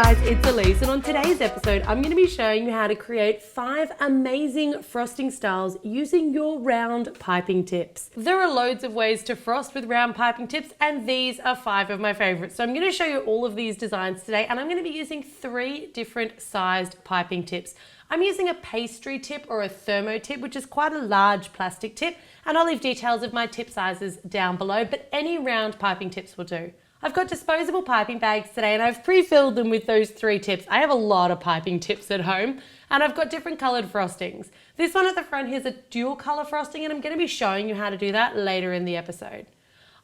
guys, it's Elise, and on today's episode I'm going to be showing you how to create 5 amazing frosting styles using your round piping tips. There are loads of ways to frost with round piping tips, and these are 5 of my favorites. So I'm going to show you all of these designs today, and I'm going to be using 3 different sized piping tips. I'm using a pastry tip or a thermo tip, which is quite a large plastic tip, and I'll leave details of my tip sizes down below, but any round piping tips will do. I've got disposable piping bags today, and I've pre-filled them with those 3 tips. I have a lot of piping tips at home, and I've got different coloured frostings. This one at the front here is a dual colour frosting, and I'm going to be showing you how to do that later in the episode.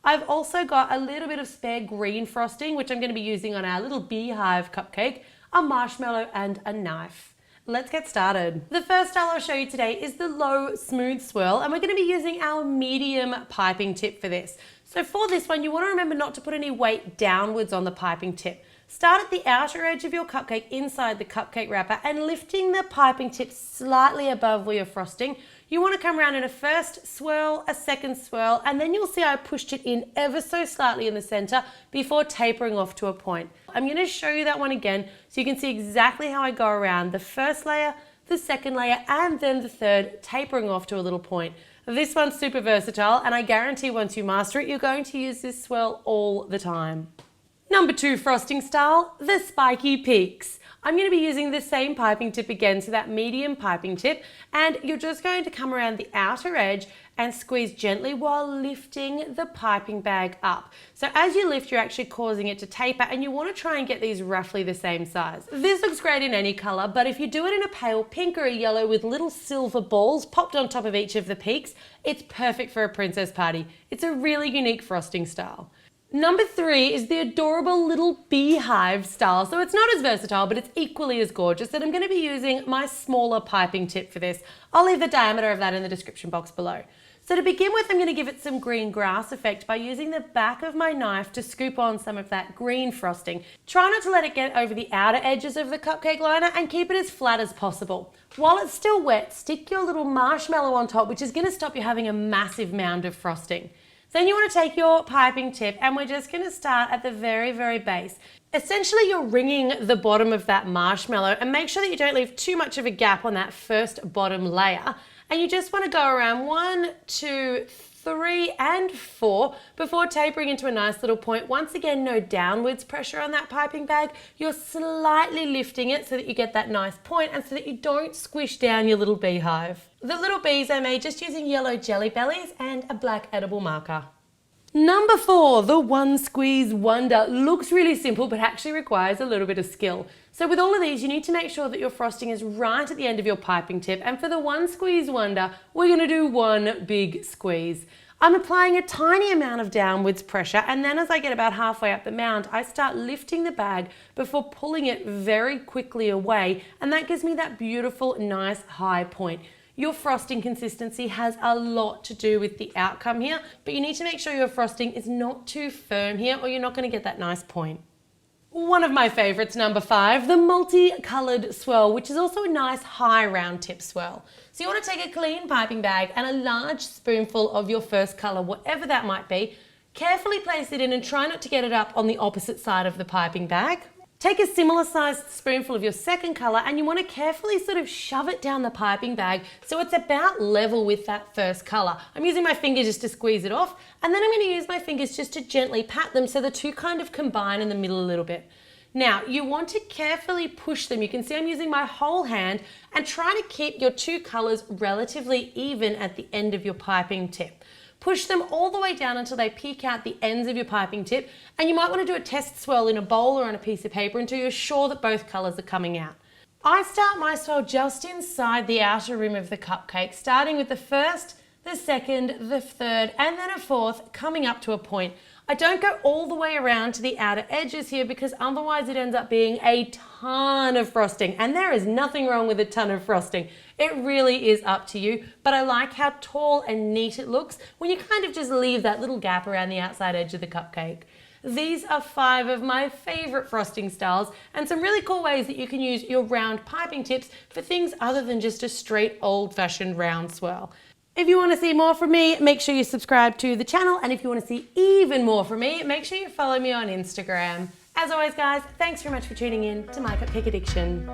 I've also got a little bit of spare green frosting, which I'm going to be using on our little Beehive cupcake, a marshmallow and a knife. Let's get started. The first style I'll show you today is the low smooth swirl, and we're going to be using our medium piping tip for this. So for this one, you want to remember not to put any weight downwards on the piping tip. Start at the outer edge of your cupcake inside the cupcake wrapper and lifting the piping tip slightly above where you're frosting. You want to come around in a first swirl, a second swirl, and then you'll see I pushed it in ever so slightly in the center before tapering off to a point. I'm going to show you that one again so you can see exactly how I go around the first layer, the second layer, and then the third, tapering off to a little point. This one's super versatile, and I guarantee once you master it, you're going to use this swirl all the time. Number 2 frosting style, the spiky pics. I'm going to be using the same piping tip again, so that medium piping tip, and you're just going to come around the outer edge and squeeze gently while lifting the piping bag up. So as you lift, you're actually causing it to taper, and you want to try and get these roughly the same size. This looks great in any color, but if you do it in a pale pink or a yellow with little silver balls popped on top of each of the peaks, it's perfect for a princess party. It's a really unique frosting style. Number 3 is the adorable little Beehive style. So it's not as versatile, but it's equally as gorgeous, and I'm going to be using my smaller piping tip for this. I'll leave the diameter of that in the description box below. So to begin with, I'm going to give it some green grass effect by using the back of my knife to scoop on some of that green frosting. Try not to let it get over the outer edges of the cupcake liner and keep it as flat as possible. While it's still wet, stick your little marshmallow on top, which is going to stop you having a massive mound of frosting. Then you want to take your piping tip, and we're just going to start at the very, very base. Essentially, you're ringing the bottom of that marshmallow, and make sure that you don't leave too much of a gap on that first bottom layer. And you just want to go around 1, 2, 3, and 4 before tapering into a nice little point. Once again, no downwards pressure on that piping bag. You're slightly lifting it so that you get that nice point and so that you don't squish down your little beehive. The little bees I made just using yellow jelly bellies and a black edible marker. Number 4, the one squeeze wonder. Looks really simple, but actually requires a little bit of skill. So with all of these, you need to make sure that your frosting is right at the end of your piping tip. And for the one squeeze wonder, we're going to do one big squeeze. I'm applying a tiny amount of downwards pressure, and then as I get about halfway up the mound, I start lifting the bag before pulling it very quickly away, and that gives me that beautiful, nice high point. Your frosting consistency has a lot to do with the outcome here, but you need to make sure your frosting is not too firm here or you're not going to get that nice point. One of my favorites, number 5, the multi-coloured swirl, which is also a nice high round tip swirl. So you want to take a clean piping bag and a large spoonful of your first colour, whatever that might be. Carefully place it in and try not to get it up on the opposite side of the piping bag. Take a similar sized spoonful of your second colour, and you want to carefully sort of shove it down the piping bag so it's about level with that first colour. I'm using my fingers just to squeeze it off, and then I'm going to use my fingers just to gently pat them so the two kind of combine in the middle a little bit. Now, you want to carefully push them. You can see I'm using my whole hand, and try to keep your 2 colours relatively even at the end of your piping tip. Push them all the way down until they peek out the ends of your piping tip, and you might want to do a test swirl in a bowl or on a piece of paper until you're sure that both colours are coming out. I start my swirl just inside the outer rim of the cupcake, starting with the first, the second, the third, and then a fourth, coming up to a point. I don't go all the way around to the outer edges here because otherwise it ends up being a ton of frosting, and there is nothing wrong with a ton of frosting. It really is up to you, but I like how tall and neat it looks when you kind of just leave that little gap around the outside edge of the cupcake. These are 5 of my favorite frosting styles, and some really cool ways that you can use your round piping tips for things other than just a straight old-fashioned round swirl. If you want to see more from me, make sure you subscribe to the channel, and if you want to see even more from me, make sure you follow me on Instagram As always, guys, thanks very much for tuning in to My Cupcake Addiction.